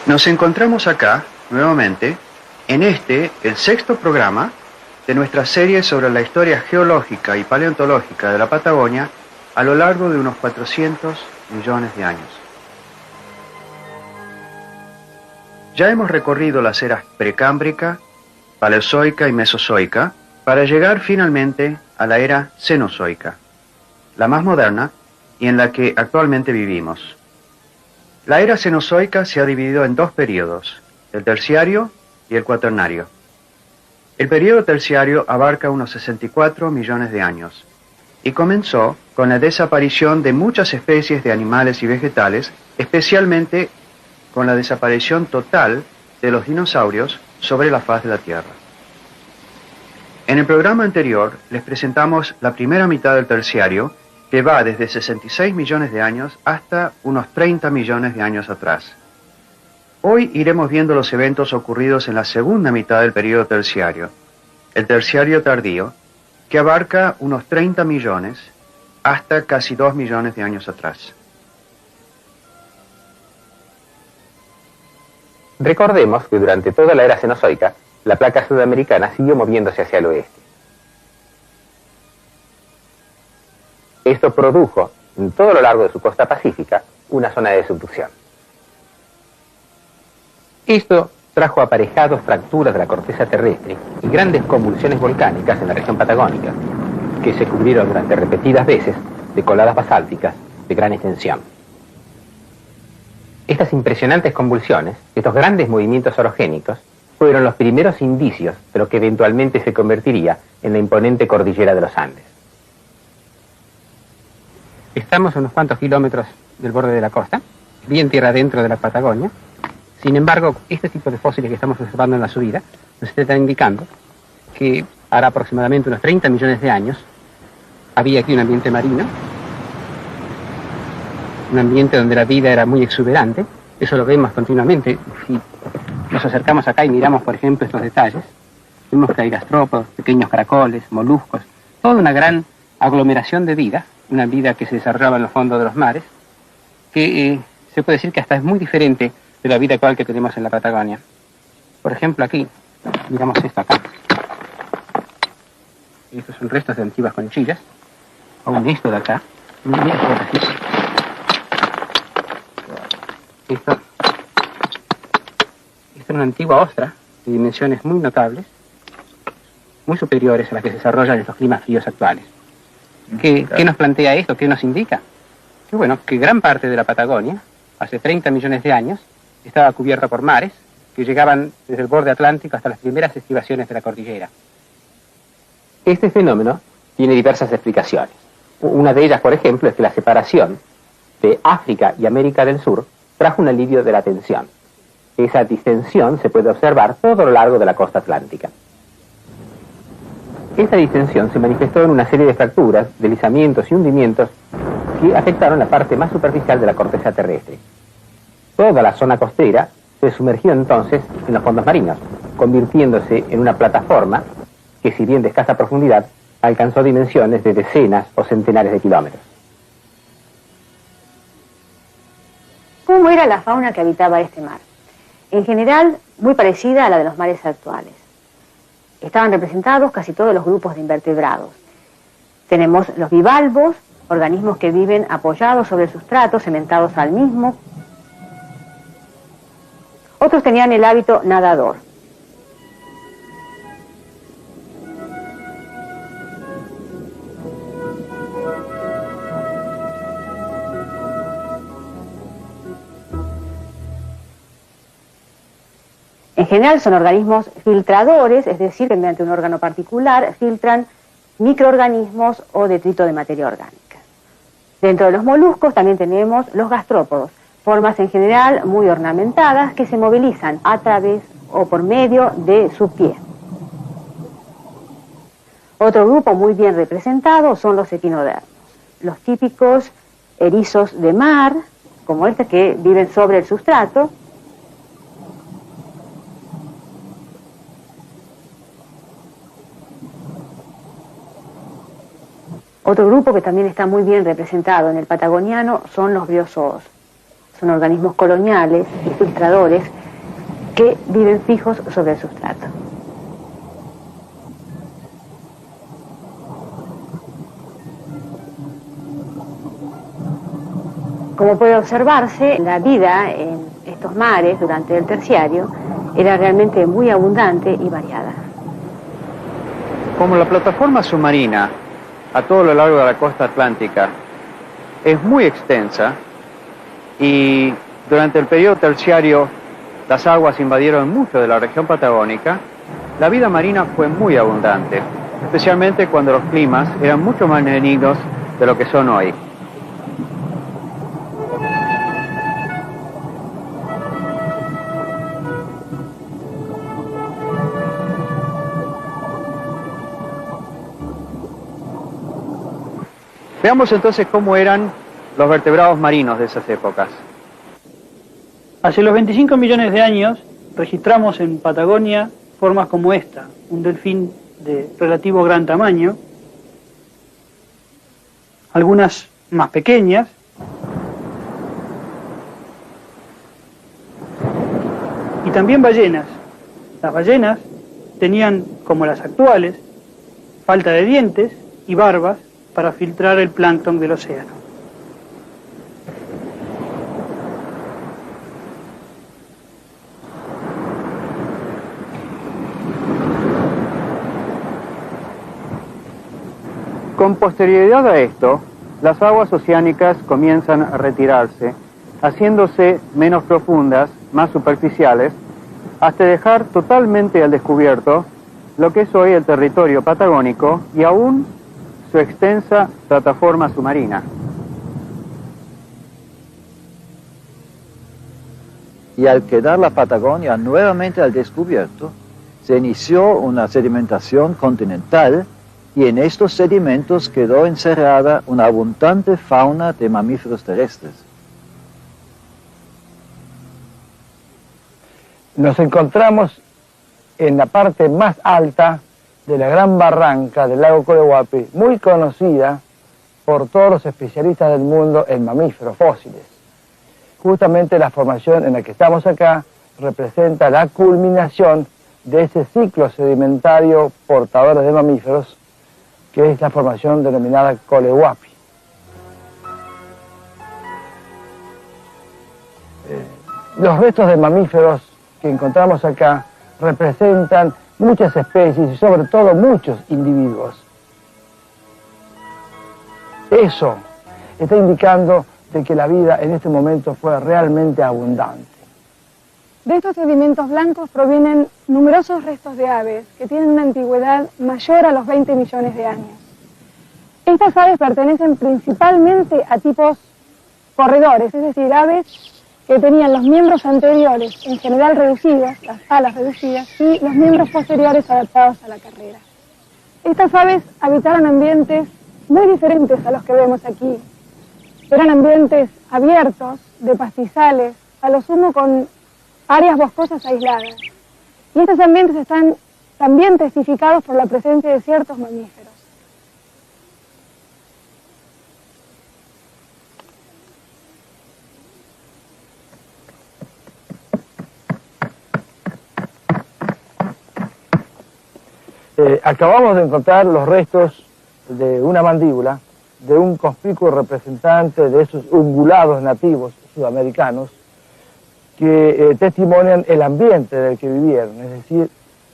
Nos encontramos acá, nuevamente, en el sexto programa de nuestra serie sobre la historia geológica y paleontológica de la Patagonia a lo largo de unos 400 millones de años. Ya hemos recorrido las eras precámbrica, paleozoica y mesozoica para llegar finalmente a la era cenozoica, la más moderna y en la que actualmente vivimos. La era cenozoica se ha dividido en dos periodos, el terciario y el cuaternario. El periodo terciario abarca unos 64 millones de años y comenzó con la desaparición de muchas especies de animales y vegetales, especialmente con la desaparición total de los dinosaurios sobre la faz de la Tierra. En el programa anterior les presentamos la primera mitad del terciario, que va desde 66 millones de años hasta unos 30 millones de años atrás. Hoy iremos viendo los eventos ocurridos en la segunda mitad del periodo terciario, el terciario tardío, que abarca unos 30 millones hasta casi 2 millones de años atrás. Recordemos que durante toda la era cenozoica, la placa sudamericana siguió moviéndose hacia el oeste. Esto produjo, en todo lo largo de su costa pacífica, una zona de subducción. Esto trajo aparejados fracturas de la corteza terrestre y grandes convulsiones volcánicas en la región patagónica, que se cubrieron durante repetidas veces de coladas basálticas de gran extensión. Estas impresionantes convulsiones, estos grandes movimientos orogénicos, fueron los primeros indicios de lo que eventualmente se convertiría en la imponente cordillera de los Andes. Estamos a unos cuantos kilómetros del borde de la costa, bien tierra adentro de la Patagonia. Sin embargo, este tipo de fósiles que estamos observando en la subida nos están indicando que hará aproximadamente unos 30 millones de años había aquí un ambiente marino, un ambiente donde la vida era muy exuberante. Eso lo vemos continuamente. Si nos acercamos acá y miramos, por ejemplo, estos detalles, vemos que hay gastrópodos, pequeños caracoles, moluscos, toda una gran aglomeración de vida, una vida que se desarrollaba en los fondos de los mares, que se puede decir que hasta es muy diferente de la vida actual que tenemos en la Patagonia. Por ejemplo, aquí, miramos esto acá. Estos son restos de antiguas conchillas. Aún esto de acá. Mira por aquí. Esto es una antigua ostra de dimensiones muy notables, muy superiores a las que se desarrollan en los climas fríos actuales. ¿Qué nos plantea esto? ¿Qué nos indica? Que bueno, que gran parte de la Patagonia, hace 30 millones de años, estaba cubierta por mares que llegaban desde el borde atlántico hasta las primeras estribaciones de la cordillera. Este fenómeno tiene diversas explicaciones. Una de ellas, por ejemplo, es que la separación de África y América del Sur trajo un alivio de la tensión. Esa distensión se puede observar todo lo largo de la costa atlántica. Esta distensión se manifestó en una serie de fracturas, deslizamientos y hundimientos que afectaron la parte más superficial de la corteza terrestre. Toda la zona costera se sumergió entonces en los fondos marinos, convirtiéndose en una plataforma que, si bien de escasa profundidad, alcanzó dimensiones de decenas o centenares de kilómetros. ¿Cómo era la fauna que habitaba este mar? En general, muy parecida a la de los mares actuales. Estaban representados casi todos los grupos de invertebrados. Tenemos los bivalvos, organismos que viven apoyados sobre el sustrato, cementados al mismo. Otros tenían el hábito nadador. En general son organismos filtradores, es decir, que mediante un órgano particular filtran microorganismos o detrito de materia orgánica. Dentro de los moluscos también tenemos los gastrópodos, formas en general muy ornamentadas que se movilizan a través o por medio de su pie. Otro grupo muy bien representado son los equinodermos, los típicos erizos de mar, como este que viven sobre el sustrato. Otro grupo que también está muy bien representado en el patagoniano son los briozoos. Son organismos coloniales y filtradores que viven fijos sobre el sustrato. Como puede observarse, la vida en estos mares durante el Terciario era realmente muy abundante y variada. Como la plataforma submarina a todo lo largo de la costa atlántica es muy extensa y durante el periodo terciario las aguas invadieron mucho de la región patagónica, la vida marina fue muy abundante, especialmente cuando los climas eran mucho más benignos de lo que son hoy. Veamos entonces cómo eran los vertebrados marinos de esas épocas. Hace los 25 millones de años registramos en Patagonia formas como esta, un delfín de relativo gran tamaño, algunas más pequeñas, y también ballenas. Las ballenas tenían, como las actuales, falta de dientes y barbas para filtrar el plancton del océano. Con posterioridad a esto, las aguas oceánicas comienzan a retirarse, haciéndose menos profundas, más superficiales, hasta dejar totalmente al descubierto lo que es hoy el territorio patagónico y aún su extensa plataforma submarina. Y al quedar la Patagonia nuevamente al descubierto, se inició una sedimentación continental y en estos sedimentos quedó encerrada una abundante fauna de mamíferos terrestres. Nos encontramos en la parte más alta de la gran barranca del lago Colehuapi, muy conocida por todos los especialistas del mundo en mamíferos fósiles. Justamente la formación en la que estamos acá representa la culminación de ese ciclo sedimentario portador de mamíferos, que es la formación denominada Colehuapi. Los restos de mamíferos que encontramos acá representan muchas especies y sobre todo muchos individuos. Eso está indicando de que la vida en este momento fue realmente abundante. De estos sedimentos blancos provienen numerosos restos de aves que tienen una antigüedad mayor a los 20 millones de años. Estas aves pertenecen principalmente a tipos corredores, es decir, aves que tenían los miembros anteriores en general reducidos, las alas reducidas, y los miembros posteriores adaptados a la carrera. Estas aves habitaron ambientes muy diferentes a los que vemos aquí. Eran ambientes abiertos, de pastizales, a lo sumo con áreas boscosas aisladas. Y estos ambientes están también testificados por la presencia de ciertos mamíferos. Acabamos de encontrar los restos de una mandíbula de un conspicuo representante de esos ungulados nativos sudamericanos que testimonian el ambiente del que vivieron, es decir,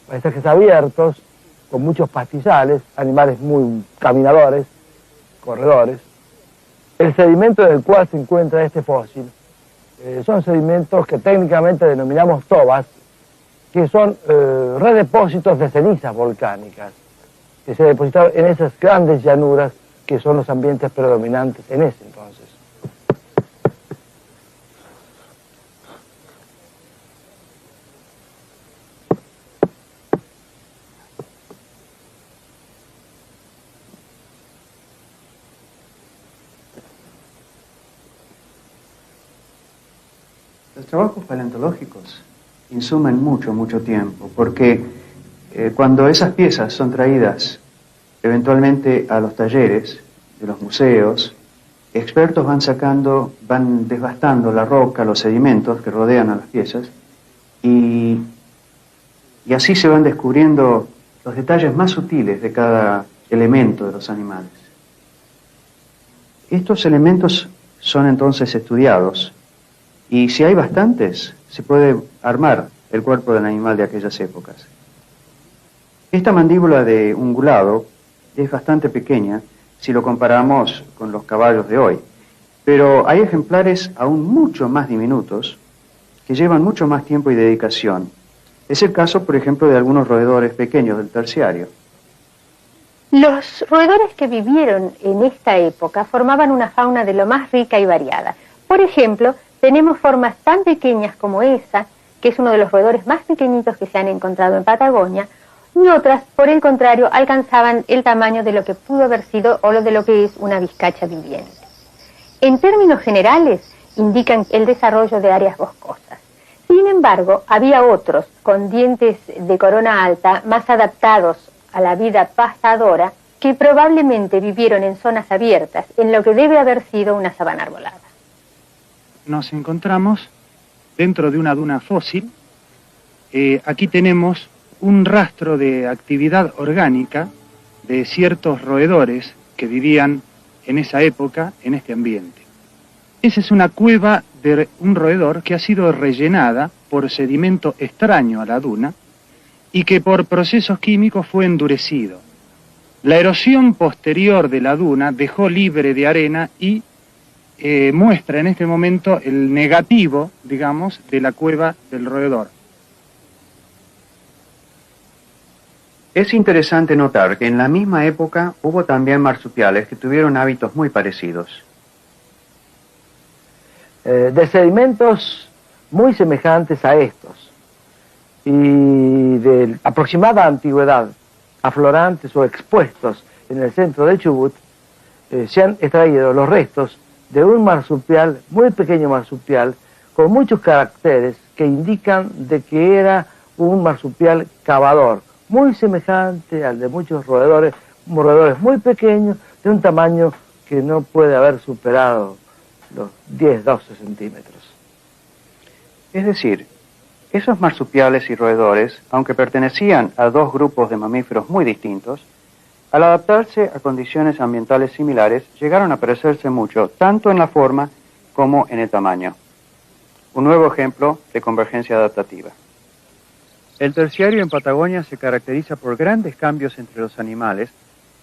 paisajes abiertos, con muchos pastizales, animales muy caminadores, corredores. El sedimento en el cual se encuentra este fósil son sedimentos que técnicamente denominamos tobas, que son redepósitos de cenizas volcánicas, que se depositaron en esas grandes llanuras que son los ambientes predominantes en ese entonces. Los trabajos paleontológicos insumen mucho tiempo, porque cuando esas piezas son traídas eventualmente a los talleres de los museos, expertos van desbastando la roca, los sedimentos que rodean a las piezas, y así se van descubriendo los detalles más sutiles de cada elemento de los animales. Estos elementos son entonces estudiados y si hay bastantes, se puede armar el cuerpo del animal de aquellas épocas. Esta mandíbula de ungulado es bastante pequeña si lo comparamos con los caballos de hoy, pero hay ejemplares aún mucho más diminutos que llevan mucho más tiempo y dedicación. Es el caso, por ejemplo, de algunos roedores pequeños del Terciario. Los roedores que vivieron en esta época formaban una fauna de lo más rica y variada. Por ejemplo, tenemos formas tan pequeñas como esa, que es uno de los roedores más pequeñitos que se han encontrado en Patagonia, y otras, por el contrario, alcanzaban el tamaño de lo que pudo haber sido o de lo que es una vizcacha viviente. En términos generales, indican el desarrollo de áreas boscosas. Sin embargo, había otros con dientes de corona alta más adaptados a la vida pastadora que probablemente vivieron en zonas abiertas, en lo que debe haber sido una sabana arbolada. Nos encontramos dentro de una duna fósil. Aquí tenemos un rastro de actividad orgánica de ciertos roedores que vivían en esa época en este ambiente. Esa es una cueva de un roedor que ha sido rellenada por sedimento extraño a la duna y que por procesos químicos fue endurecido. La erosión posterior de la duna dejó libre de arena y muestra en este momento el negativo, digamos, de la cueva del roedor. Es interesante notar que en la misma época hubo también marsupiales que tuvieron hábitos muy parecidos. De sedimentos muy semejantes a estos y de aproximada antigüedad, aflorantes o expuestos en el centro del Chubut, se han extraído los restos de un marsupial, muy pequeño marsupial, con muchos caracteres que indican de que era un marsupial cavador, muy semejante al de muchos roedores muy pequeños, de un tamaño que no puede haber superado los 10-12 centímetros. Es decir, esos marsupiales y roedores, aunque pertenecían a dos grupos de mamíferos muy distintos, al adaptarse a condiciones ambientales similares, llegaron a parecerse mucho, tanto en la forma como en el tamaño. Un nuevo ejemplo de convergencia adaptativa. El Terciario en Patagonia se caracteriza por grandes cambios entre los animales,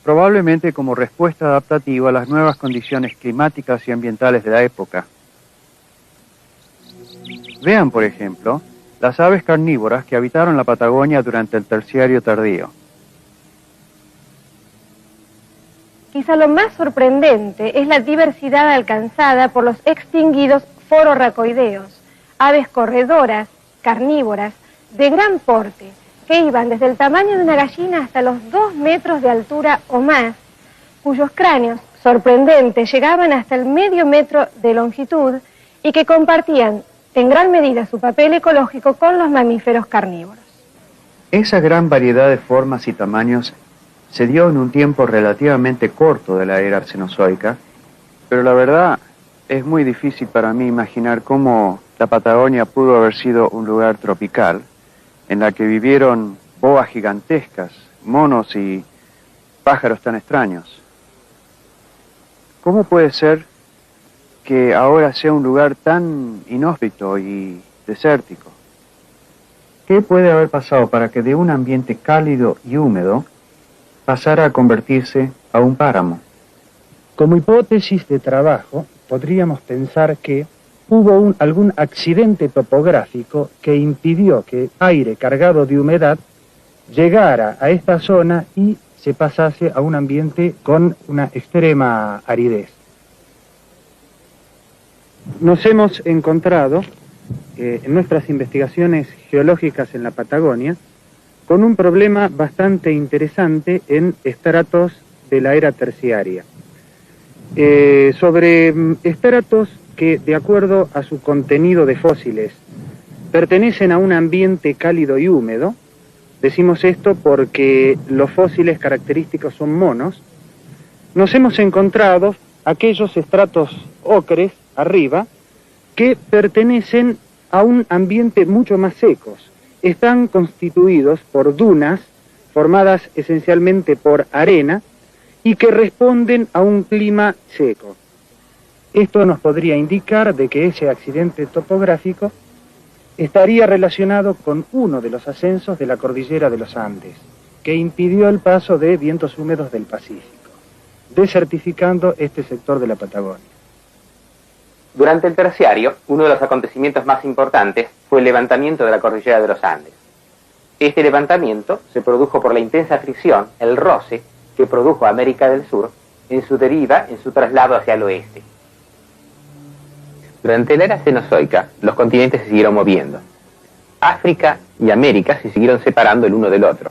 probablemente como respuesta adaptativa a las nuevas condiciones climáticas y ambientales de la época. Vean, por ejemplo, las aves carnívoras que habitaron la Patagonia durante el Terciario tardío. Quizá lo más sorprendente es la diversidad alcanzada por los extinguidos fororracoideos, aves corredoras, carnívoras, de gran porte, que iban desde el tamaño de una gallina hasta los 2 metros de altura o más, cuyos cráneos, sorprendentes, llegaban hasta el medio metro de longitud y que compartían en gran medida su papel ecológico con los mamíferos carnívoros. Esa gran variedad de formas y tamaños se dio en un tiempo relativamente corto de la era cenozoica, pero la verdad es muy difícil para mí imaginar cómo la Patagonia pudo haber sido un lugar tropical en la que vivieron boas gigantescas, monos y pájaros tan extraños. ¿Cómo puede ser que ahora sea un lugar tan inhóspito y desértico? ¿Qué puede haber pasado para que de un ambiente cálido y húmedo pasara a convertirse a un páramo? Como hipótesis de trabajo, podríamos pensar que hubo algún accidente topográfico que impidió que aire cargado de humedad llegara a esta zona y se pasase a un ambiente con una extrema aridez. Nos hemos encontrado en nuestras investigaciones geológicas en la Patagonia con un problema bastante interesante en estratos de la era terciaria. Sobre estratos que, de acuerdo a su contenido de fósiles, pertenecen a un ambiente cálido y húmedo. Decimos esto porque los fósiles característicos son monos. Nos hemos encontrado aquellos estratos ocres arriba que pertenecen a un ambiente mucho más secos. Están constituidos por dunas formadas esencialmente por arena y que responden a un clima seco. Esto nos podría indicar de que ese accidente topográfico estaría relacionado con uno de los ascensos de la cordillera de los Andes, que impidió el paso de vientos húmedos del Pacífico, desertificando este sector de la Patagonia. Durante el Terciario, uno de los acontecimientos más importantes fue el levantamiento de la cordillera de los Andes. Este levantamiento se produjo por la intensa fricción, el roce, que produjo América del Sur en su deriva, en su traslado hacia el oeste. Durante la era cenozoica, los continentes se siguieron moviendo. África y América se siguieron separando el uno del otro.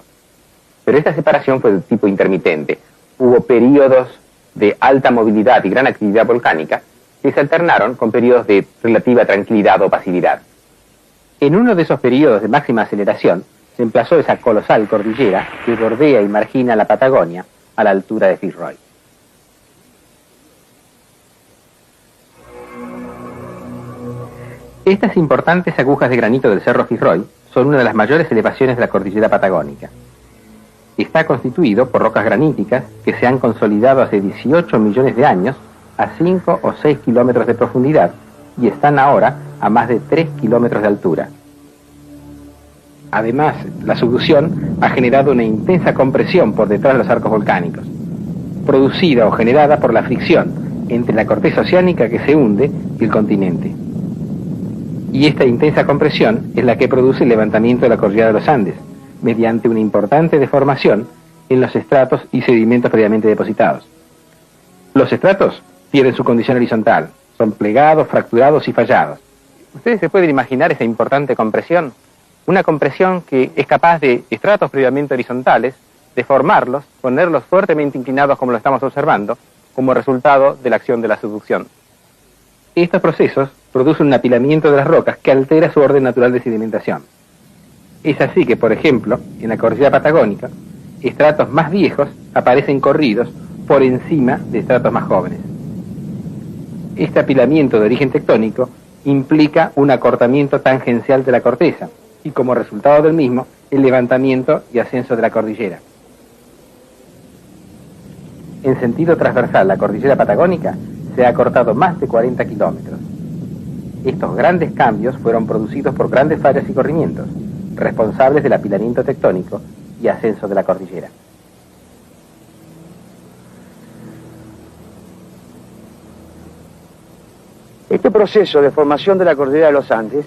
Pero esta separación fue de tipo intermitente. Hubo periodos de alta movilidad y gran actividad volcánica que se alternaron con periodos de relativa tranquilidad o pasividad. En uno de esos periodos de máxima aceleración, se emplazó esa colosal cordillera que bordea y margina la Patagonia a la altura de Fitzroy. Estas importantes agujas de granito del Cerro Fitzroy son una de las mayores elevaciones de la cordillera patagónica. Está constituido por rocas graníticas que se han consolidado hace 18 millones de años a 5 o 6 kilómetros de profundidad y están ahora a más de 3 kilómetros de altura. Además, la subducción ha generado una intensa compresión por detrás de los arcos volcánicos, producida o generada por la fricción entre la corteza oceánica que se hunde y el continente. Y esta intensa compresión es la que produce el levantamiento de la cordillera de los Andes, mediante una importante deformación en los estratos y sedimentos previamente depositados. Los estratos pierden su condición horizontal, son plegados, fracturados y fallados. ¿Ustedes se pueden imaginar esa importante compresión? Una compresión que es capaz de estratos previamente horizontales, deformarlos, ponerlos fuertemente inclinados como lo estamos observando, como resultado de la acción de la subducción. Estos procesos producen un apilamiento de las rocas que altera su orden natural de sedimentación. Es así que, por ejemplo, en la cordillera patagónica, estratos más viejos aparecen corridos por encima de estratos más jóvenes. Este apilamiento de origen tectónico implica un acortamiento tangencial de la corteza y, como resultado del mismo, el levantamiento y ascenso de la cordillera. En sentido transversal, la cordillera patagónica se ha acortado más de 40 kilómetros. Estos grandes cambios fueron producidos por grandes fallas y corrimientos, responsables del apilamiento tectónico y ascenso de la cordillera. Este proceso de formación de la cordillera de los Andes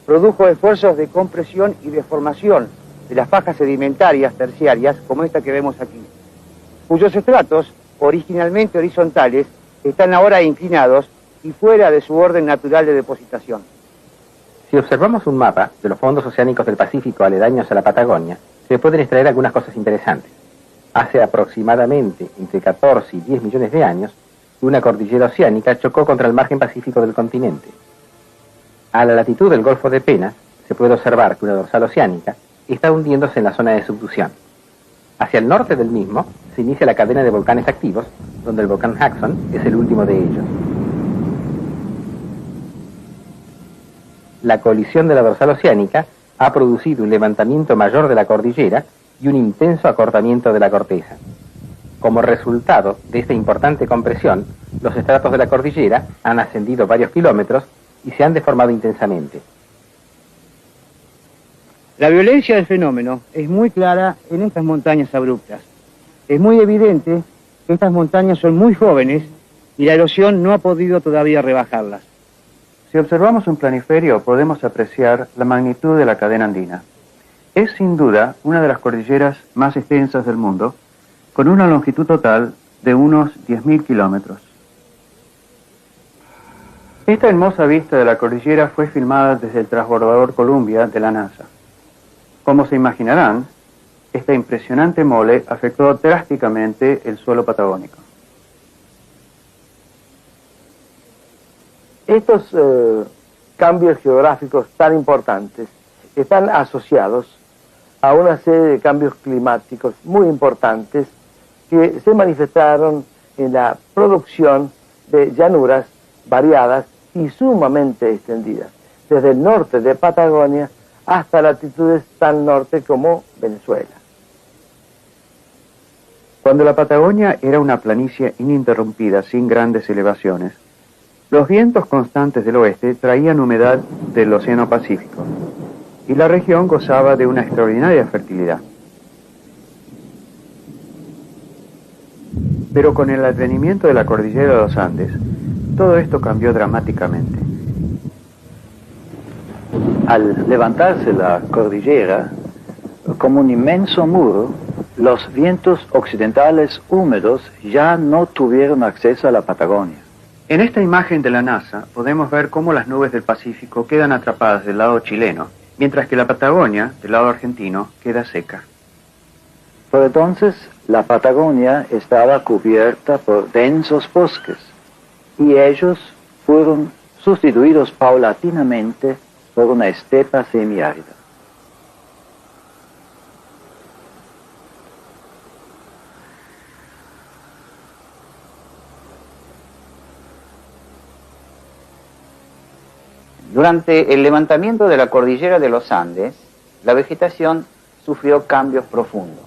produjo esfuerzos de compresión y deformación de las fajas sedimentarias terciarias, como esta que vemos aquí, cuyos estratos, originalmente horizontales, están ahora inclinados y fuera de su orden natural de depositación. Si observamos un mapa de los fondos oceánicos del Pacífico aledaños a la Patagonia, se pueden extraer algunas cosas interesantes. Hace aproximadamente entre 14 y 10 millones de años, una cordillera oceánica chocó contra el margen pacífico del continente. A la latitud del Golfo de Penas, se puede observar que una dorsal oceánica está hundiéndose en la zona de subducción. Hacia el norte del mismo se inicia la cadena de volcanes activos, donde el volcán Jackson es el último de ellos. La colisión de la dorsal oceánica ha producido un levantamiento mayor de la cordillera y un intenso acortamiento de la corteza. Como resultado de esta importante compresión, los estratos de la cordillera han ascendido varios kilómetros y se han deformado intensamente. La violencia del fenómeno es muy clara en estas montañas abruptas. Es muy evidente que estas montañas son muy jóvenes y la erosión no ha podido todavía rebajarlas. Si observamos un planiferio, podemos apreciar la magnitud de la cadena andina. Es sin duda una de las cordilleras más extensas del mundo, con una longitud total de unos 10.000 kilómetros. Esta hermosa vista de la cordillera fue filmada desde el transbordador Columbia de la NASA. Como se imaginarán, esta impresionante mole afectó drásticamente el suelo patagónico. Estos cambios geográficos tan importantes están asociados a una serie de cambios climáticos muy importantes que se manifestaron en la producción de llanuras variadas y sumamente extendidas. desde el norte de Patagonia hasta latitudes tan norte como Venezuela. Cuando la Patagonia era una planicie ininterrumpida, sin grandes elevaciones, los vientos constantes del oeste traían humedad del Océano Pacífico, y la región gozaba de una extraordinaria fertilidad. Pero con el advenimiento de la cordillera de los Andes, todo esto cambió dramáticamente. Al levantarse la cordillera, como un inmenso muro, los vientos occidentales húmedos ya no tuvieron acceso a la Patagonia. En esta imagen de la NASA podemos ver cómo las nubes del Pacífico quedan atrapadas del lado chileno, mientras que la Patagonia, del lado argentino, queda seca. Por entonces, la Patagonia estaba cubierta por densos bosques, y ellos fueron sustituidos paulatinamente por una estepa semiárida. Durante el levantamiento de la cordillera de los Andes, la vegetación sufrió cambios profundos.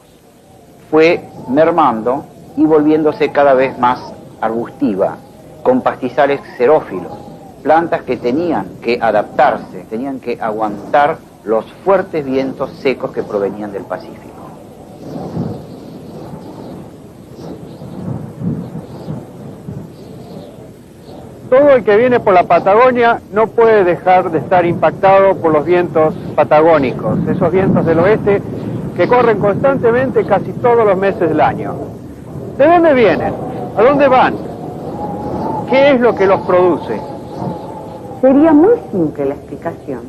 Fue mermando y volviéndose cada vez más arbustiva, con pastizales xerófilos, plantas que tenían que adaptarse, tenían que aguantar los fuertes vientos secos que provenían del Pacífico. Todo el que viene por la Patagonia no puede dejar de estar impactado por los vientos patagónicos, esos vientos del oeste que corren constantemente casi todos los meses del año. ¿De dónde vienen? ¿A dónde van? ¿Qué es lo que los produce? Sería muy simple la explicación.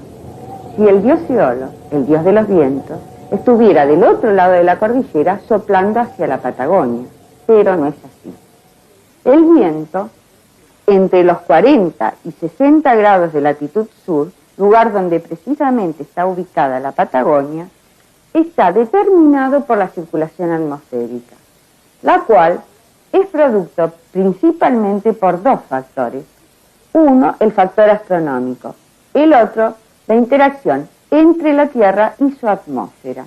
Si el dios Iolo, el dios de los vientos, estuviera del otro lado de la cordillera soplando hacia la Patagonia, pero no es así. El viento, entre los 40 y 60 grados de latitud sur, lugar donde precisamente está ubicada la Patagonia, está determinado por la circulación atmosférica, la cual es producto principalmente por dos factores. Uno, el factor astronómico, el otro, la interacción entre la Tierra y su atmósfera.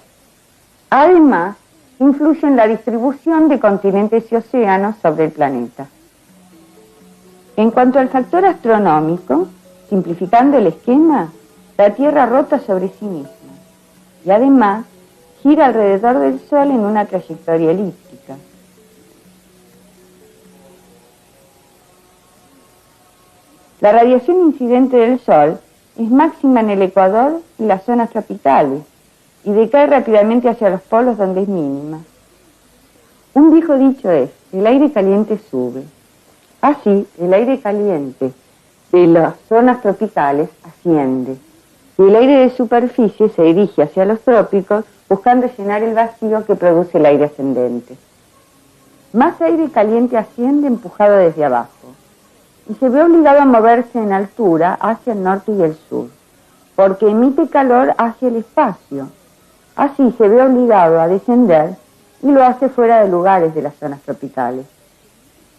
Además, influye en la distribución de continentes y océanos sobre el planeta. En cuanto al factor astronómico, simplificando el esquema, la Tierra rota sobre sí misma y además gira alrededor del Sol en una trayectoria elíptica. La radiación incidente del Sol es máxima en el Ecuador y las zonas tropicales y decae rápidamente hacia los polos donde es mínima. Un viejo dicho es, el aire caliente sube. Así, el aire caliente de las zonas tropicales asciende y el aire de superficie se dirige hacia los trópicos buscando llenar el vacío que produce el aire ascendente. Más aire caliente asciende empujado desde abajo y se ve obligado a moverse en altura hacia el norte y el sur, porque emite calor hacia el espacio. Así se ve obligado a descender y lo hace fuera de lugares de las zonas tropicales.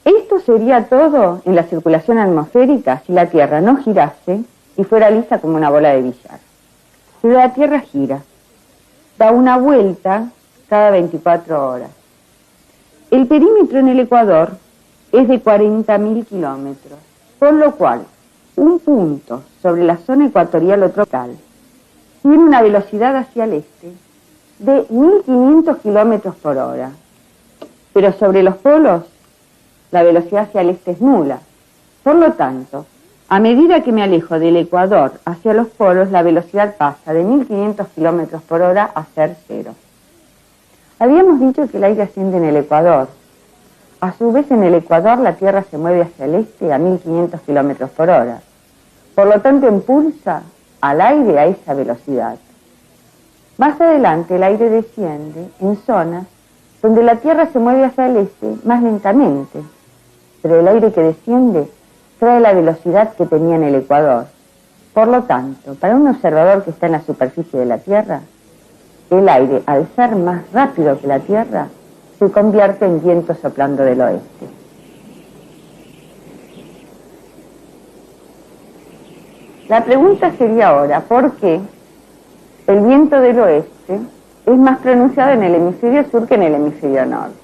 Esto sería todo en la circulación atmosférica si la Tierra no girase y fuera lisa como una bola de billar. Pero la Tierra gira, da una vuelta cada 24 horas. El perímetro en el Ecuador es de 40.000 kilómetros, por lo cual un punto sobre la zona ecuatorial o tropical tiene una velocidad hacia el este de 1.500 kilómetros por hora, pero sobre los polos la velocidad hacia el este es nula. Por lo tanto, a medida que me alejo del Ecuador hacia los polos, la velocidad pasa de 1.500 kilómetros por hora a ser cero. Habíamos dicho que el aire asciende en el Ecuador. A su vez, en el Ecuador la Tierra se mueve hacia el este a 1.500 kilómetros por hora. Por lo tanto, impulsa al aire a esa velocidad. Más adelante, el aire desciende en zonas donde la Tierra se mueve hacia el este más lentamente, pero el aire que desciende trae la velocidad que tenía en el Ecuador. Por lo tanto, para un observador que está en la superficie de la Tierra, el aire, al ser más rápido que la Tierra, se convierte en viento soplando del oeste. La pregunta sería ahora, ¿por qué el viento del oeste es más pronunciado en el hemisferio sur que en el hemisferio norte?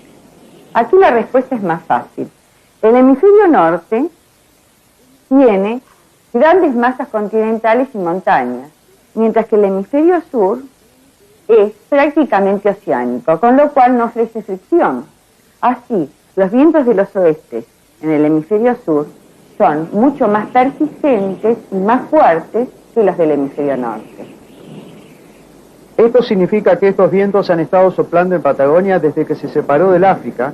Aquí la respuesta es más fácil. El hemisferio norte tiene grandes masas continentales y montañas, mientras que el hemisferio sur es prácticamente oceánico, con lo cual no ofrece fricción. Así, los vientos de los oestes en el hemisferio sur son mucho más persistentes y más fuertes que los del hemisferio norte. Esto significa que estos vientos han estado soplando en Patagonia desde que se separó del África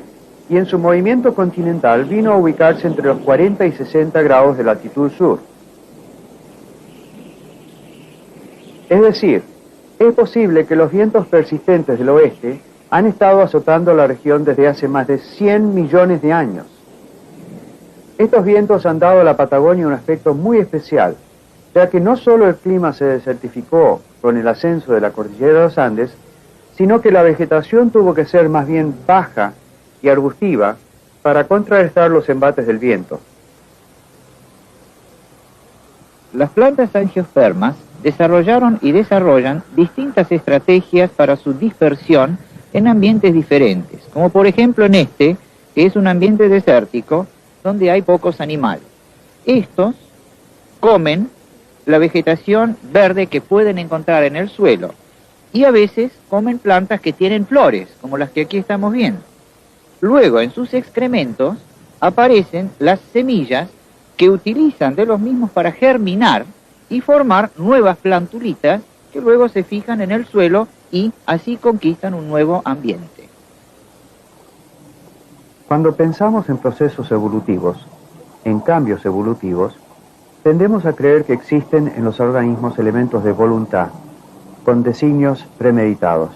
y en su movimiento continental vino a ubicarse entre los 40 y 60 grados de latitud sur. Es decir, es posible que los vientos persistentes del oeste han estado azotando la región desde hace más de 100 millones de años. Estos vientos han dado a la Patagonia un aspecto muy especial, ya que no solo el clima se desertificó con el ascenso de la cordillera de los Andes, sino que la vegetación tuvo que ser más bien baja y arbustiva para contrarrestar los embates del viento. Las plantas angiospermas desarrollaron y desarrollan distintas estrategias para su dispersión en ambientes diferentes, como por ejemplo en este, que es un ambiente desértico, donde hay pocos animales. Estos comen la vegetación verde que pueden encontrar en el suelo y a veces comen plantas que tienen flores, como las que aquí estamos viendo. Luego, en sus excrementos, aparecen las semillas que utilizan de los mismos para germinar y formar nuevas plantulitas que luego se fijan en el suelo y así conquistan un nuevo ambiente. Cuando pensamos en procesos evolutivos, en cambios evolutivos, tendemos a creer que existen en los organismos elementos de voluntad, con designios premeditados.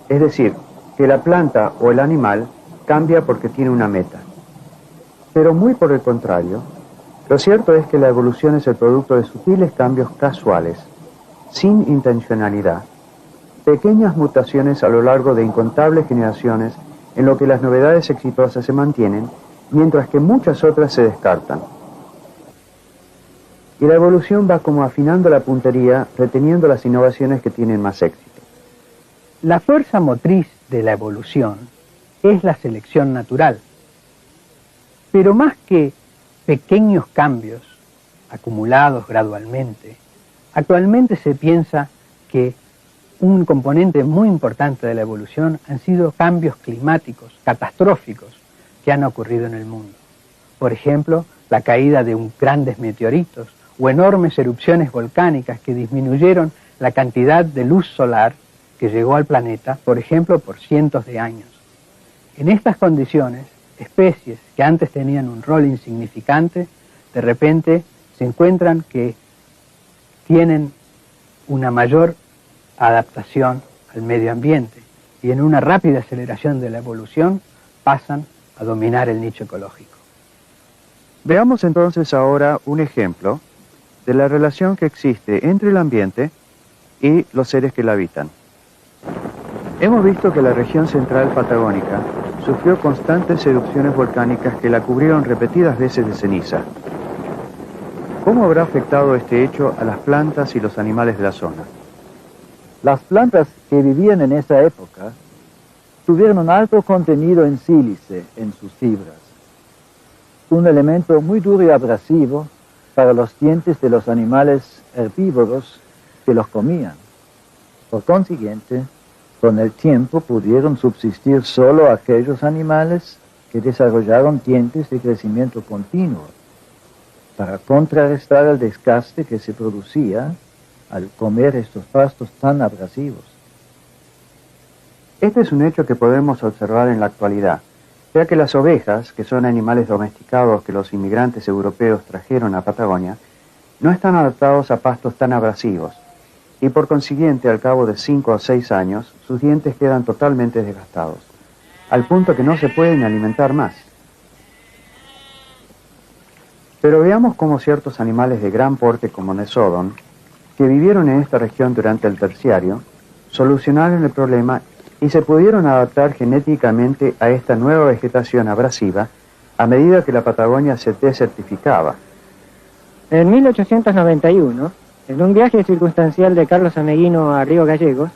Es decir, que la planta o el animal cambia porque tiene una meta. Pero muy por el contrario, lo cierto es que la evolución es el producto de sutiles cambios casuales, sin intencionalidad, pequeñas mutaciones a lo largo de incontables generaciones en lo que las novedades exitosas se mantienen, mientras que muchas otras se descartan. Y la evolución va como afinando la puntería, reteniendo las innovaciones que tienen más éxito. La fuerza motriz de la evolución es la selección natural. Pero más que pequeños cambios acumulados gradualmente, actualmente se piensa que un componente muy importante de la evolución han sido cambios climáticos catastróficos que han ocurrido en el mundo. Por ejemplo, la caída de grandes meteoritos o enormes erupciones volcánicas que disminuyeron la cantidad de luz solar que llegó al planeta, por ejemplo, por cientos de años. En estas condiciones, especies que antes tenían un rol insignificante, de repente se encuentran que tienen una mayor adaptación al medio ambiente y en una rápida aceleración de la evolución pasan a dominar el nicho ecológico. Veamos entonces ahora un ejemplo de la relación que existe entre el ambiente y los seres que la habitan. Hemos visto que la región central patagónica sufrió constantes erupciones volcánicas que la cubrieron repetidas veces de ceniza. ¿Cómo habrá afectado este hecho a las plantas y los animales de la zona? Las plantas que vivían en esa época tuvieron un alto contenido en sílice en sus fibras, un elemento muy duro y abrasivo para los dientes de los animales herbívoros que los comían. Por consiguiente, con el tiempo pudieron subsistir solo aquellos animales que desarrollaron dientes de crecimiento continuo para contrarrestar el desgaste que se producía al comer estos pastos tan abrasivos. Este es un hecho que podemos observar en la actualidad, ya que las ovejas, que son animales domesticados que los inmigrantes europeos trajeron a Patagonia, no están adaptados a pastos tan abrasivos, y por consiguiente, al cabo de 5 o 6 años, sus dientes quedan totalmente desgastados, al punto que no se pueden alimentar más. Pero veamos cómo ciertos animales de gran porte como Nesodon, que vivieron en esta región durante el Terciario, solucionaron el problema y se pudieron adaptar genéticamente a esta nueva vegetación abrasiva a medida que la Patagonia se desertificaba. En 1891, en un viaje circunstancial de Carlos Ameguino a Río Gallegos,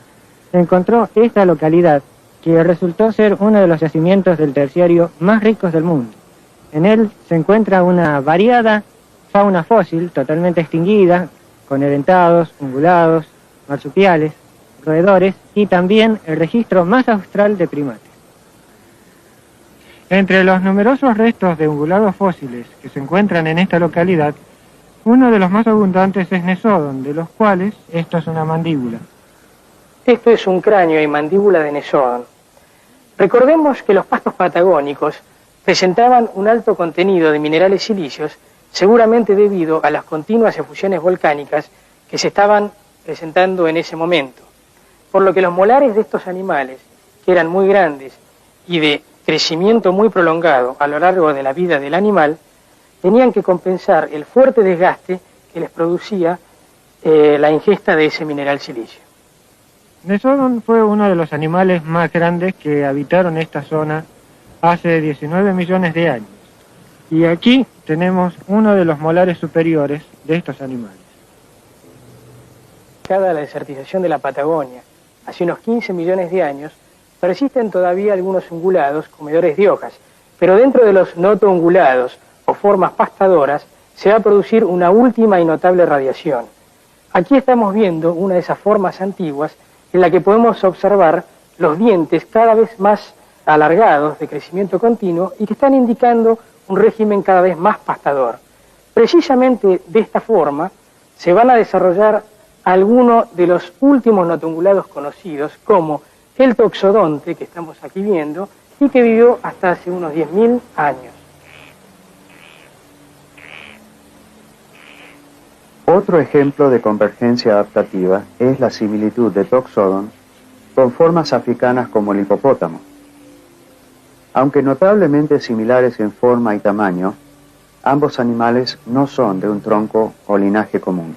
encontró esta localidad que resultó ser uno de los yacimientos del terciario más ricos del mundo. En él se encuentra una variada fauna fósil totalmente extinguida, con edentados, ungulados, marsupiales, roedores y también el registro más austral de primates. Entre los numerosos restos de ungulados fósiles que se encuentran en esta localidad, uno de los más abundantes es Nesodon, de los cuales esto es una mandíbula. Esto es un cráneo y mandíbula de Nesodon. Recordemos que los pastos patagónicos presentaban un alto contenido de minerales silíceos, seguramente debido a las continuas efusiones volcánicas que se estaban presentando en ese momento. Por lo que los molares de estos animales, que eran muy grandes y de crecimiento muy prolongado a lo largo de la vida del animal, tenían que compensar el fuerte desgaste que les producía la ingesta de ese mineral silicio. Nesodon fue uno de los animales más grandes que habitaron esta zona hace 19 millones de años. Y aquí tenemos uno de los molares superiores de estos animales. Cada la desertización de la Patagonia, hace unos 15 millones de años, persisten todavía algunos ungulados comedores de hojas, pero dentro de los notoungulados o formas pastadoras se va a producir una última y notable radiación. Aquí estamos viendo una de esas formas antiguas en la que podemos observar los dientes cada vez más alargados de crecimiento continuo y que están indicando un régimen cada vez más pastador. Precisamente de esta forma se van a desarrollar algunos de los últimos notoungulados conocidos, como el toxodonte, que estamos aquí viendo, y que vivió hasta hace unos 10.000 años. Otro ejemplo de convergencia adaptativa es la similitud de Toxodon con formas africanas como el hipopótamo. Aunque notablemente similares en forma y tamaño, ambos animales no son de un tronco o linaje común.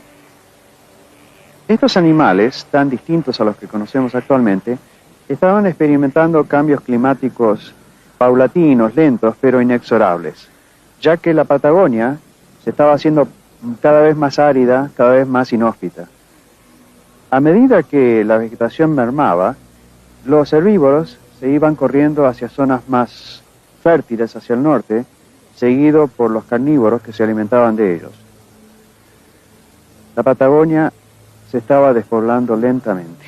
Estos animales, tan distintos a los que conocemos actualmente, estaban experimentando cambios climáticos paulatinos, lentos, pero inexorables, ya que la Patagonia se estaba haciendo cada vez más árida, cada vez más inhóspita. A medida que la vegetación mermaba, los herbívoros se iban corriendo hacia zonas más fértiles hacia el norte, seguido por los carnívoros que se alimentaban de ellos. La Patagonia se estaba despoblando lentamente.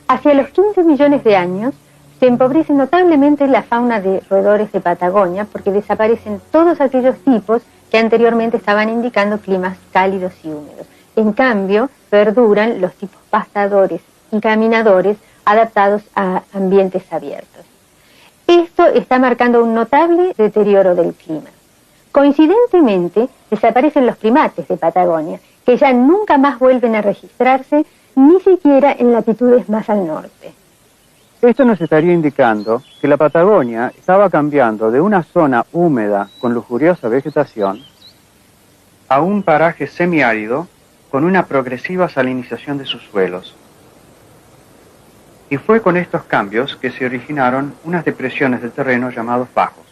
Hacia los 15 millones de años se empobrece notablemente la fauna de roedores de Patagonia porque desaparecen todos aquellos tipos que anteriormente estaban indicando climas cálidos y húmedos. En cambio, perduran los tipos pastadores y caminadores adaptados a ambientes abiertos. Esto está marcando un notable deterioro del clima. Coincidentemente, desaparecen los primates de Patagonia, que ya nunca más vuelven a registrarse, ni siquiera en latitudes más al norte. Esto nos estaría indicando que la Patagonia estaba cambiando de una zona húmeda con lujuriosa vegetación a un paraje semiárido con una progresiva salinización de sus suelos. Y fue con estos cambios que se originaron unas depresiones del terreno llamados bajos.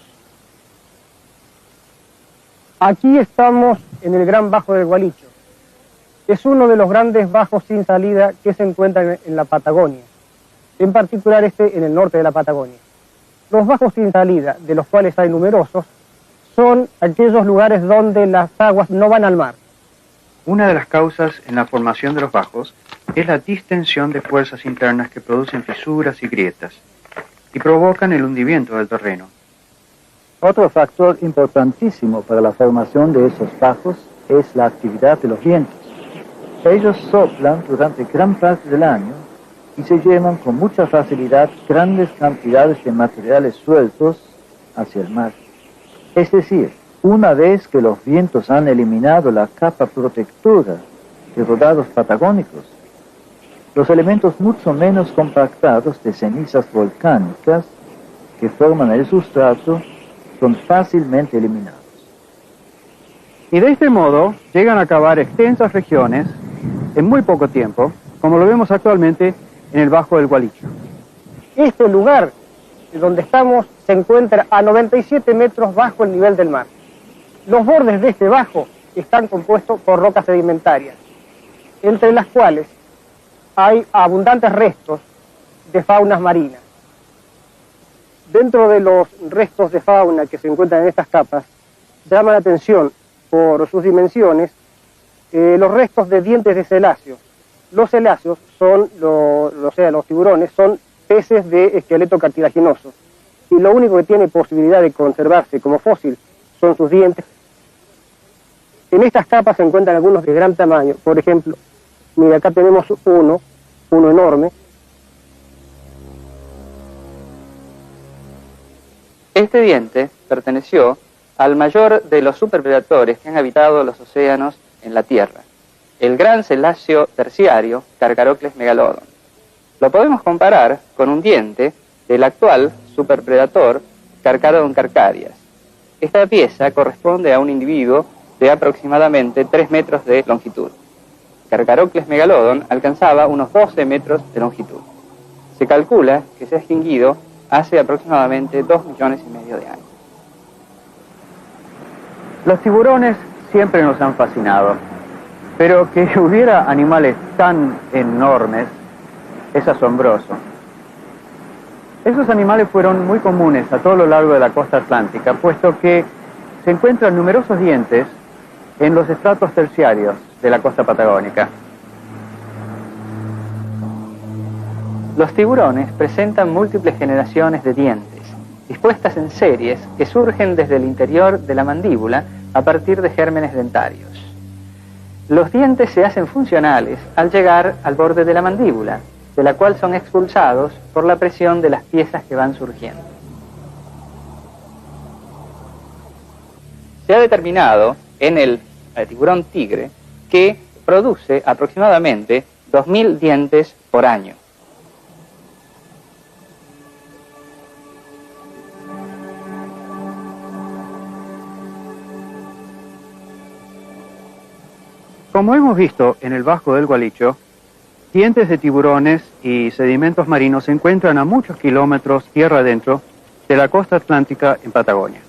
Aquí estamos en el Gran Bajo del Gualicho. Es uno de los grandes bajos sin salida que se encuentran en la Patagonia, en particular en el norte de la Patagonia. Los bajos sin salida, de los cuales hay numerosos, son aquellos lugares donde las aguas no van al mar. Una de las causas en la formación de los bajos es la distensión de fuerzas internas que producen fisuras y grietas y provocan el hundimiento del terreno. Otro factor importantísimo para la formación de esos bajos es la actividad de los vientos. Ellos soplan durante gran parte del año y se llevan con mucha facilidad grandes cantidades de materiales sueltos hacia el mar. Es decir, una vez que los vientos han eliminado la capa protectora de rodados patagónicos, los elementos mucho menos compactados de cenizas volcánicas que forman el sustrato son fácilmente eliminados. Y de este modo llegan a acabar extensas regiones en muy poco tiempo, como lo vemos actualmente en el Bajo del Gualicho. Este lugar donde estamos se encuentra a 97 metros bajo el nivel del mar. Los bordes de este bajo están compuestos por rocas sedimentarias, entre las cuales hay abundantes restos de faunas marinas. Dentro de los restos de fauna que se encuentran en estas capas, llama la atención por sus dimensiones los restos de dientes de celáceos. Los celáceos son, los tiburones, son peces de esqueleto cartilaginoso. Y lo único que tiene posibilidad de conservarse como fósil son sus dientes. En estas capas se encuentran algunos de gran tamaño. Por ejemplo, mira, acá tenemos uno enorme. Este diente perteneció al mayor de los superpredatores que han habitado los océanos en la Tierra, el gran celáceo terciario Carcharodon megalodon. Lo podemos comparar con un diente del actual superpredator Carcharodon carcharias. Esta pieza corresponde a un individuo de aproximadamente 3 metros de longitud. Carcharodon megalodon alcanzaba unos 12 metros de longitud. Se calcula que se ha extinguido hace aproximadamente 2,5 millones de años. Los tiburones siempre nos han fascinado, pero que hubiera animales tan enormes es asombroso. Esos animales fueron muy comunes a todo lo largo de la costa atlántica, puesto que se encuentran numerosos dientes en los estratos terciarios de la costa patagónica. Los tiburones presentan múltiples generaciones de dientes, dispuestas en series que surgen desde el interior de la mandíbula a partir de gérmenes dentarios. Los dientes se hacen funcionales al llegar al borde de la mandíbula, de la cual son expulsados por la presión de las piezas que van surgiendo. Se ha determinado en el tiburón tigre que produce aproximadamente 2.000 dientes por año. Como hemos visto en el Bajo del Gualicho, dientes de tiburones y sedimentos marinos se encuentran a muchos kilómetros tierra adentro de la costa atlántica en Patagonia.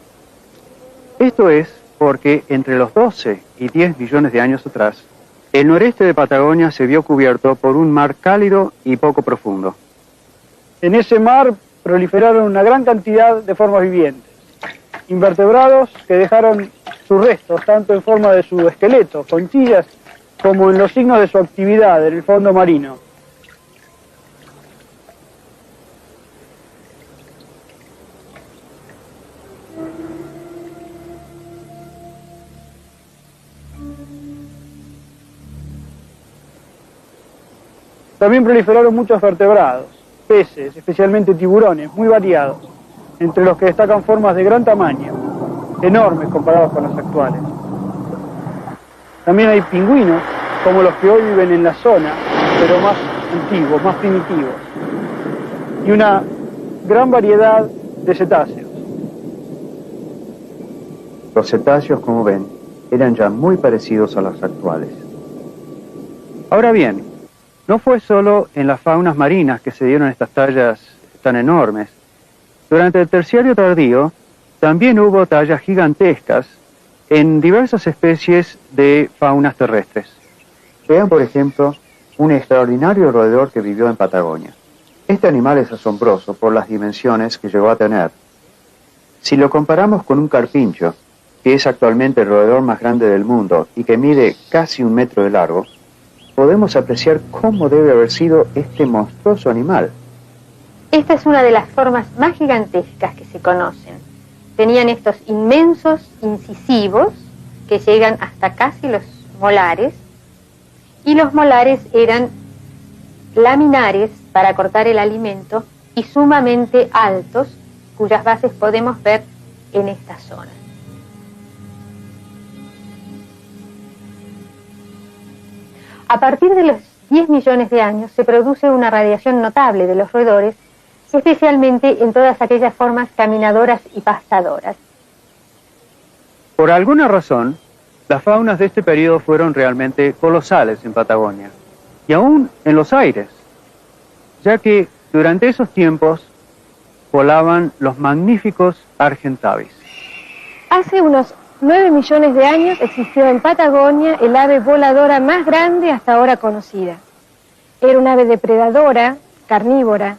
Esto es porque entre los 12 y 10 millones de años atrás, el noreste de Patagonia se vio cubierto por un mar cálido y poco profundo. En ese mar proliferaron una gran cantidad de formas vivientes, invertebrados que dejaron sus restos, tanto en forma de su esqueleto, conchillas, como en los signos de su actividad en el fondo marino. También proliferaron muchos vertebrados, peces, especialmente tiburones, muy variados, entre los que destacan formas de gran tamaño, enormes comparados con las actuales. También hay pingüinos, como los que hoy viven en la zona, pero más antiguos, más primitivos. Y una gran variedad de cetáceos. Los cetáceos, como ven, eran ya muy parecidos a los actuales. Ahora bien, no fue solo en las faunas marinas que se dieron estas tallas tan enormes. Durante el Terciario tardío, también hubo tallas gigantescas en diversas especies de faunas terrestres. Vean, por ejemplo, un extraordinario roedor que vivió en Patagonia. Este animal es asombroso por las dimensiones que llegó a tener. Si lo comparamos con un carpincho, que es actualmente el roedor más grande del mundo y que mide casi 1 metro de largo, podemos apreciar cómo debe haber sido este monstruoso animal. Esta es una de las formas más gigantescas que se conocen. Tenían estos inmensos incisivos que llegan hasta casi los molares, y los molares eran laminares para cortar el alimento y sumamente altos, cuyas bases podemos ver en esta zona. A partir de los 10 millones de años se produce una radiación notable de los roedores, especialmente en todas aquellas formas caminadoras y pastadoras. Por alguna razón, las faunas de este periodo fueron realmente colosales en Patagonia, y aún en los aires, ya que durante esos tiempos volaban los magníficos argentavis. Hace unos 9 millones de años existió en Patagonia el ave voladora más grande hasta ahora conocida. Era una ave depredadora, carnívora,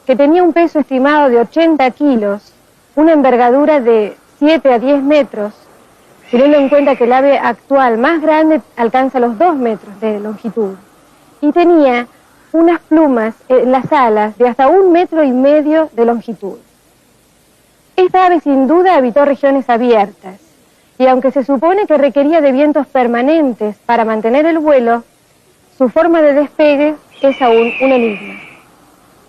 que tenía un peso estimado de 80 kilos, una envergadura de 7 a 10 metros, teniendo en cuenta que el ave actual más grande alcanza los 2 metros de longitud, y tenía unas plumas en las alas de hasta 1,5 metros de longitud. Esta ave sin duda habitó regiones abiertas, y aunque se supone que requería de vientos permanentes para mantener el vuelo, su forma de despegue es aún un enigma.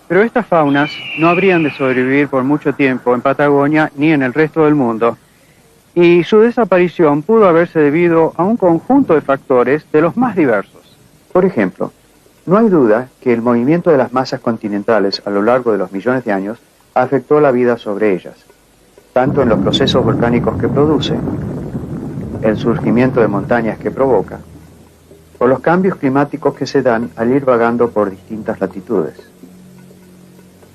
Pero estas faunas no habrían de sobrevivir por mucho tiempo en Patagonia ni en el resto del mundo, y su desaparición pudo haberse debido a un conjunto de factores de los más diversos. Por ejemplo, no hay duda que el movimiento de las masas continentales a lo largo de los millones de años afectó la vida sobre ellas, tanto en los procesos volcánicos que produce, el surgimiento de montañas que provoca, por los cambios climáticos que se dan al ir vagando por distintas latitudes.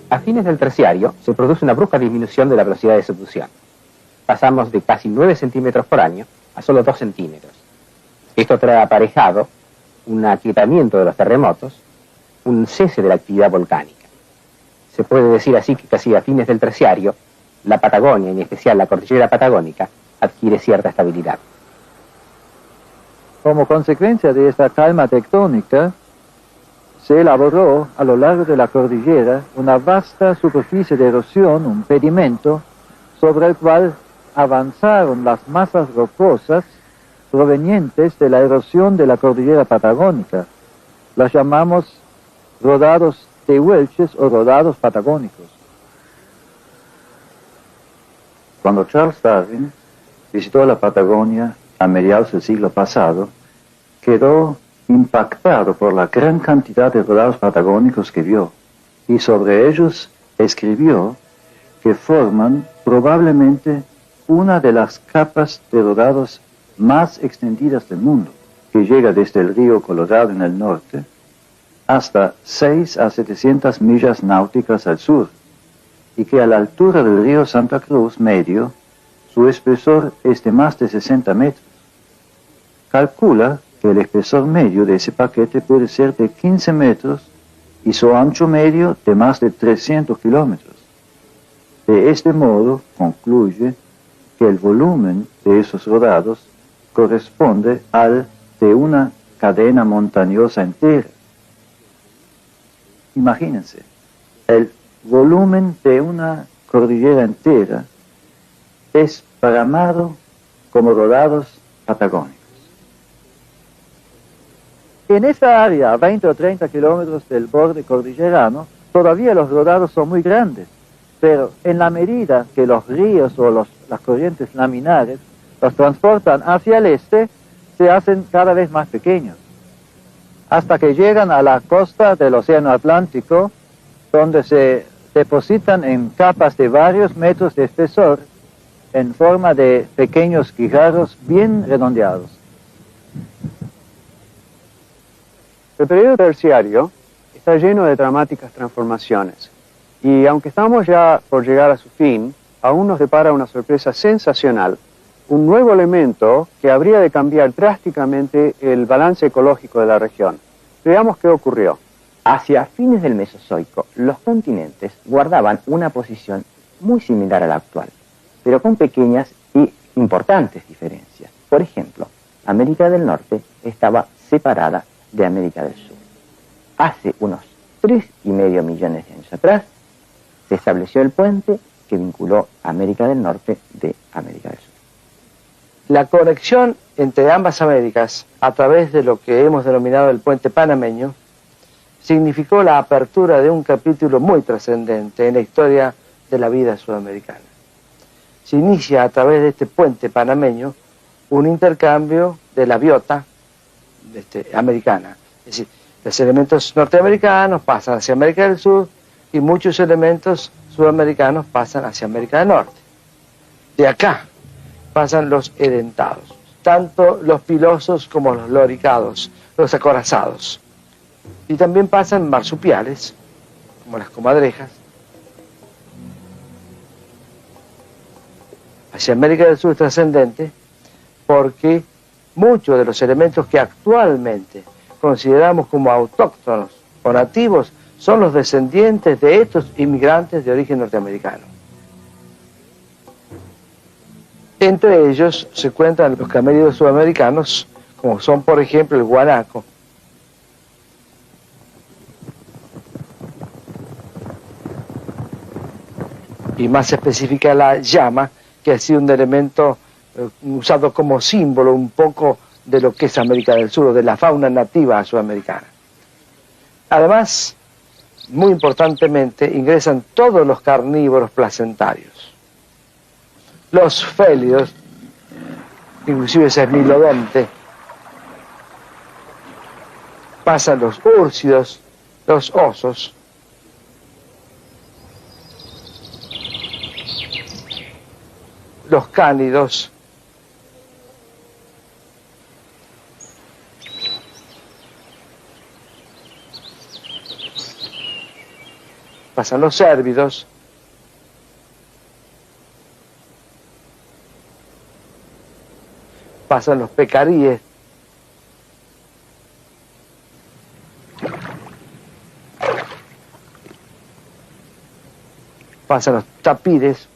A fines del terciario se produce una brusca disminución de la velocidad de subducción. Pasamos de casi 9 centímetros por año a solo 2 centímetros. Esto trae aparejado un aquietamiento de los terremotos, un cese de la actividad volcánica. Se puede decir así que casi a fines del terciario, la Patagonia, en especial la cordillera patagónica, adquiere cierta estabilidad. Como consecuencia de esta calma tectónica, se elaboró a lo largo de la cordillera una vasta superficie de erosión, un pedimento, sobre el cual avanzaron las masas rocosas provenientes de la erosión de la cordillera patagónica. Las llamamos rodados tehuelches o rodados patagónicos. Cuando Charles Darwin visitó la Patagonia a mediados del siglo pasado, quedó impactado por la gran cantidad de rodados patagónicos que vio, y sobre ellos escribió que forman probablemente una de las capas de rodados más extendidas del mundo, que llega desde el río Colorado en el norte hasta 6 a 700 millas náuticas al sur, y que a la altura del río Santa Cruz medio, su espesor es de más de 60 metros. Calcula que el espesor medio de ese paquete puede ser de 15 metros y su ancho medio de más de 300 kilómetros. De este modo, concluye que el volumen de esos rodados corresponde al de una cadena montañosa entera. Imagínense, el volumen de una cordillera entera es programado como rodados patagónicos. En esta área, a 20 o 30 kilómetros del borde cordillerano, todavía los rodados son muy grandes, pero en la medida que los ríos o las corrientes laminares los transportan hacia el este, se hacen cada vez más pequeños, hasta que llegan a la costa del Océano Atlántico, donde se depositan en capas de varios metros de espesor, en forma de pequeños guijarros bien redondeados. El periodo terciario está lleno de dramáticas transformaciones, y aunque estamos ya por llegar a su fin, aún nos depara una sorpresa sensacional, un nuevo elemento que habría de cambiar drásticamente el balance ecológico de la región. Veamos qué ocurrió. Hacia fines del Mesozoico, los continentes guardaban una posición muy similar a la actual, pero con pequeñas y importantes diferencias. Por ejemplo, América del Norte estaba separada de América del Sur. Hace unos 3,5 millones de años atrás, se estableció el puente que vinculó América del Norte de América del Sur. La conexión entre ambas Américas, a través de lo que hemos denominado el puente panameño, significó la apertura de un capítulo muy trascendente en la historia de la vida sudamericana. Se inicia a través de este puente panameño un intercambio de la biota americana. Es decir, los elementos norteamericanos pasan hacia América del Sur y muchos elementos sudamericanos pasan hacia América del Norte. De acá pasan los edentados, tanto los pilosos como los loricados, los acorazados. Y también pasan marsupiales, como las comadrejas, hacia América del Sur trascendente, porque muchos de los elementos que actualmente consideramos como autóctonos o nativos son los descendientes de estos inmigrantes de origen norteamericano. Entre ellos se cuentan los camélidos sudamericanos, como son por ejemplo el guanaco, y más específica la llama, que ha sido un elemento usado como símbolo un poco de lo que es América del Sur, o de la fauna nativa sudamericana. Además, muy importantemente, ingresan todos los carnívoros placentarios. Los félidos, inclusive ese esmilodonte, pasan los úrsidos, los osos, los cánidos, pasan los cérvidos, pasan los pecaríes, pasan los tapires,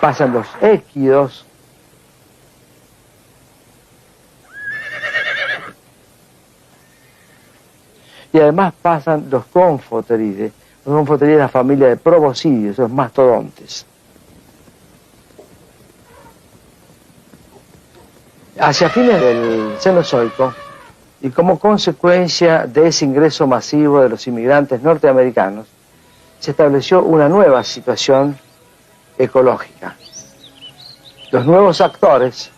pasan los équidos, y además pasan los confoterides. Los confoterides es la familia de proboscidios, los mastodontes. Hacia fines del Cenozoico, y como consecuencia de ese ingreso masivo de los inmigrantes norteamericanos, se estableció una nueva situación ecológica. Los nuevos actores,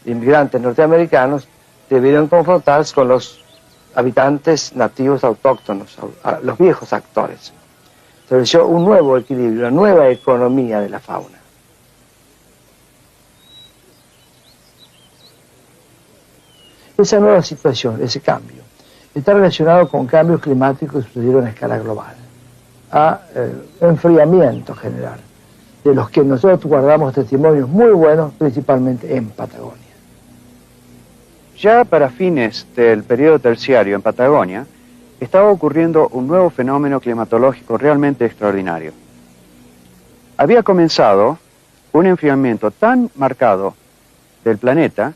inmigrantes norteamericanos, debieron confrontarse con los habitantes nativos autóctonos, los viejos actores. Se estableció un nuevo equilibrio, una nueva economía de la fauna. Esa nueva situación, ese cambio, está relacionado con cambios climáticos que sucedieron a escala global, a enfriamiento general, de los que nosotros guardamos testimonios muy buenos, principalmente en Patagonia. Ya para fines del periodo terciario en Patagonia, estaba ocurriendo un nuevo fenómeno climatológico realmente extraordinario. Había comenzado un enfriamiento tan marcado del planeta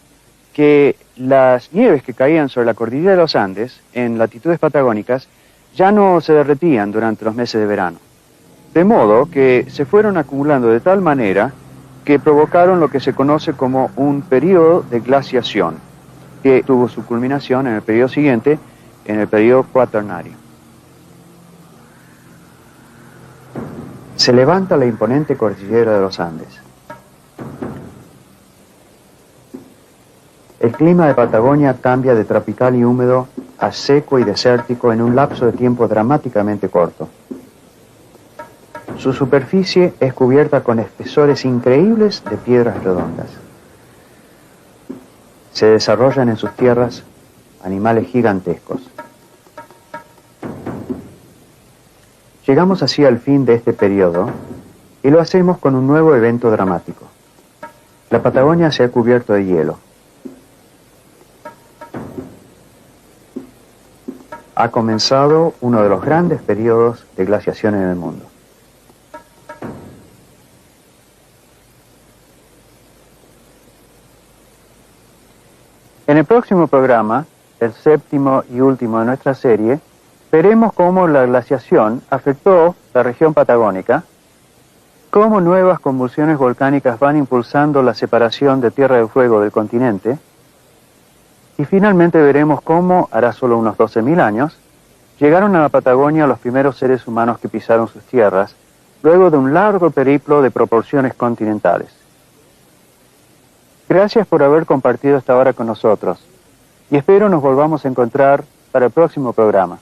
que las nieves que caían sobre la cordillera de los Andes, en latitudes patagónicas, ya no se derretían durante los meses de verano. De modo que se fueron acumulando de tal manera que provocaron lo que se conoce como un periodo de glaciación, que tuvo su culminación en el periodo siguiente, en el periodo cuaternario. Se levanta la imponente cordillera de los Andes. El clima de Patagonia cambia de tropical y húmedo a seco y desértico en un lapso de tiempo dramáticamente corto. Su superficie es cubierta con espesores increíbles de piedras redondas. Se desarrollan en sus tierras animales gigantescos. Llegamos así al fin de este periodo y lo hacemos con un nuevo evento dramático. La Patagonia se ha cubierto de hielo. Ha comenzado uno de los grandes periodos de glaciación en el mundo. En el próximo programa, el séptimo y último de nuestra serie, veremos cómo la glaciación afectó la región patagónica, cómo nuevas convulsiones volcánicas van impulsando la separación de Tierra del Fuego del continente, y finalmente veremos cómo, hará solo unos 12.000 años, llegaron a la Patagonia los primeros seres humanos que pisaron sus tierras, luego de un largo periplo de proporciones continentales. Gracias por haber compartido esta hora con nosotros y espero nos volvamos a encontrar para el próximo programa.